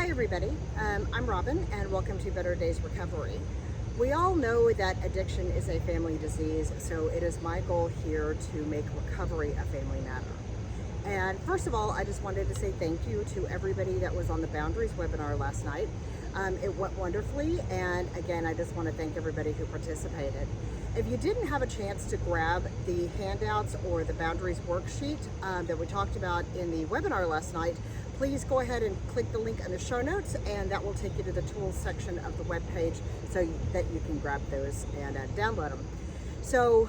Hi everybody, I'm Robin and welcome to Better Days Recovery. We all know that addiction is a family disease, so it is my goal here to make recovery a family matter. And first of all, I just wanted to say thank you to everybody that was on the Boundaries webinar last night. It went wonderfully, and again, I just want to thank everybody who participated. If you didn't have a chance to grab the handouts or the Boundaries worksheet that we talked about in the webinar last night, please go ahead and click the link in the show notes, and that will take you to the tools section of the webpage so that you can grab those and download them. So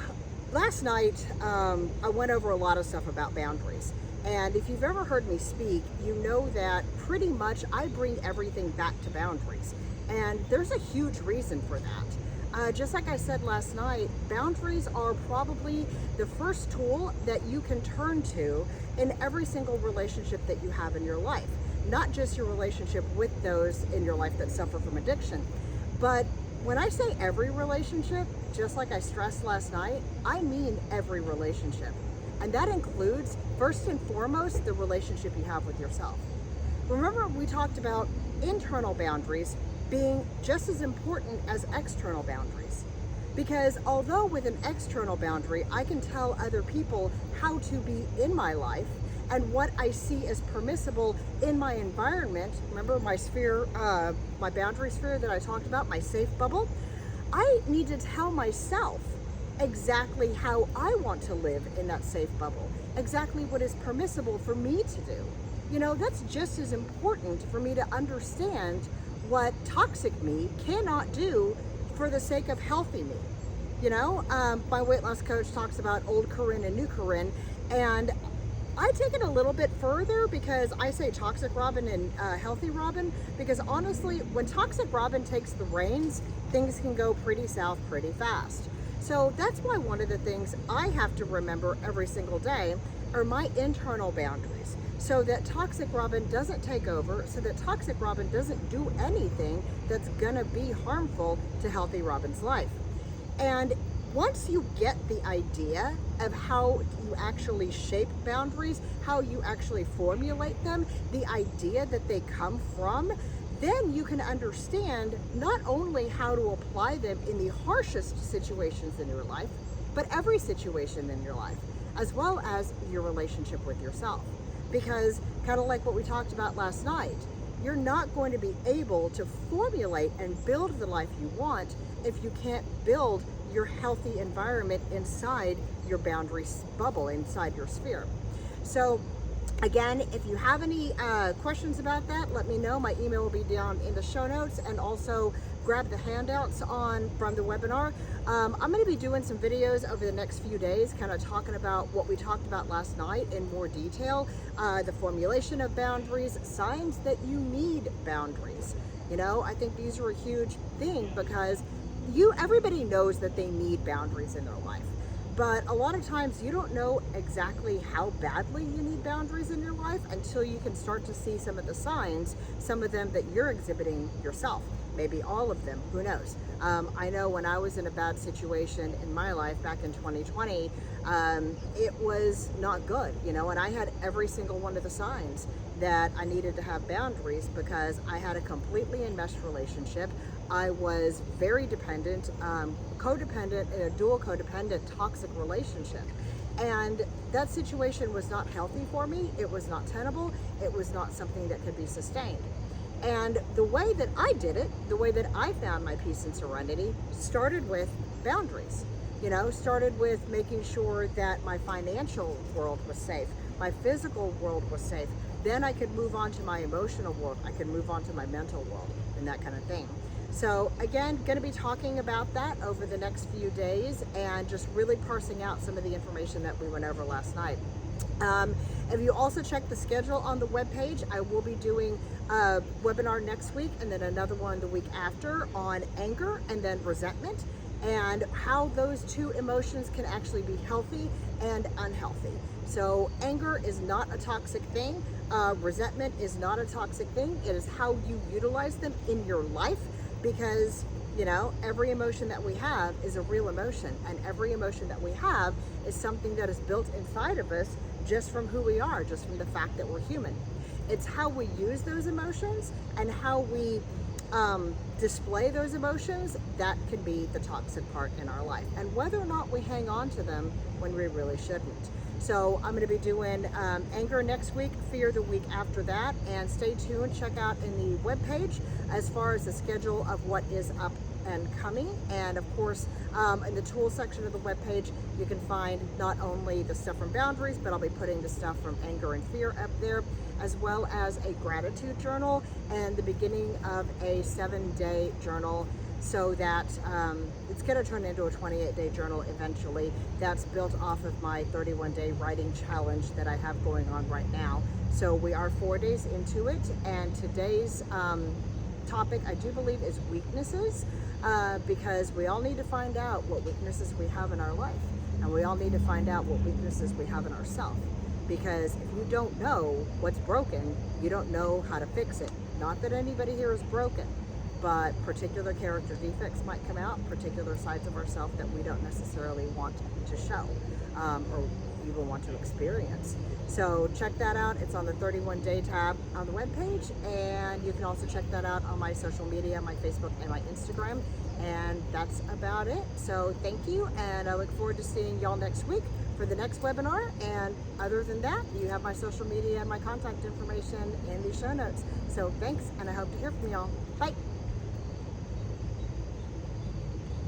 last night, I went over a lot of stuff about boundaries. And if you've ever heard me speak, you know that pretty much I bring everything back to boundaries. And there's a huge reason for that. Just like I said last night, boundaries are probably the first tool that you can turn to in every single relationship that you have in your life. Not just your relationship with those in your life that suffer from addiction. But when I say every relationship, just like I stressed last night, I mean every relationship. And that includes, first and foremost, the relationship you have with yourself. Remember, we talked about internal boundaries being just as important as external boundaries. Because although with an external boundary, I can tell other people how to be in my life and what I see as permissible in my environment. Remember my sphere, my boundary sphere that I talked about, my safe bubble? I need to tell myself exactly how I want to live in that safe bubble, exactly what is permissible for me to do. You know, that's just as important for me to understand what toxic me cannot do for the sake of healthy me. You know, my weight loss coach talks about old Corinne and new Corinne, and I take it a little bit further because I say toxic Robin and healthy Robin, because honestly, when toxic Robin takes the reins, things can go pretty south pretty fast. So that's why one of the things I have to remember every single day are my internal boundaries, so that toxic Robin doesn't take over, so that toxic Robin doesn't do anything that's gonna be harmful to healthy Robin's life. And once you get the idea of how you actually shape boundaries, how you actually formulate them, the idea that they come from, then you can understand not only how to apply them in the harshest situations in your life, but every situation in your life, as well as your relationship with yourself. Because kind of like what we talked about last night, you're not going to be able to formulate and build the life you want if you can't build your healthy environment inside your boundary bubble, inside your sphere. So again, if you have any questions about that, let me know. My email will be down in the show notes, and also grab the handouts from the webinar. I'm going to be doing some videos over the next few days, kind of talking about what we talked about last night in more detail, the formulation of boundaries, signs that you need boundaries. You know, I think these are a huge thing because everybody knows that they need boundaries in their life. But a lot of times you don't know exactly how badly you need boundaries in your life until you can start to see some of the signs, some of them that you're exhibiting yourself, maybe all of them, who knows. I know when I was in a bad situation in my life back in 2020, it was not good, you know, and I had every single one of the signs that I needed to have boundaries because I had a completely enmeshed relationship. I was very dependent, codependent in a dual codependent toxic relationship. And that situation was not healthy for me. It was not tenable. It was not something that could be sustained. And the way that I did it, the way that I found my peace and serenity, started with boundaries. You know, started with making sure that my financial world was safe, my physical world was safe. Then I could move on to my emotional world. I could move on to my mental world and that kind of thing. So again, going to be talking about that over the next few days and just really parsing out some of the information that we went over last night. If you also check the schedule on the webpage, I will be doing a webinar next week and then another one the week after on anger and then resentment, and how those two emotions can actually be healthy and unhealthy. So anger is not a toxic thing. Resentment is not a toxic thing. It is how you utilize them in your life, because you know, every emotion that we have is a real emotion, and every emotion that we have is something that is built inside of us just from who we are, just from the fact that we're human. It's how we use those emotions and how we display those emotions that can be the toxic part in our life, and whether or not we hang on to them when we really shouldn't. So I'm going to be doing anger next week, fear the week after that, and stay tuned. Check out in the webpage as far as the schedule of what is up and coming. And of course, in the tools section of the webpage, you can find not only the stuff from boundaries, but I'll be putting the stuff from anger and fear up there, as well as a gratitude journal and the beginning of a 7-day journal, so that it's going to turn into a 28-day journal eventually. That's built off of my 31-day writing challenge that I have going on right now. So we are 4 days into it, and today's topic, I do believe, is weaknesses, because we all need to find out what weaknesses we have in our life, and we all need to find out what weaknesses we have in ourselves. Because if you don't know what's broken, you don't know how to fix it. Not that anybody here is broken, but particular character defects might come out, particular sides of ourselves that we don't necessarily want to show, or even want to experience. So check that out. It's on the 31-day tab on the webpage, and you can also check that out on my social media, my Facebook and my Instagram. And that's about it. So thank you, and I look forward to seeing y'all next week for the next webinar. And other than that, you have my social media and my contact information in the show notes. So thanks, and I hope to hear from y'all. Bye.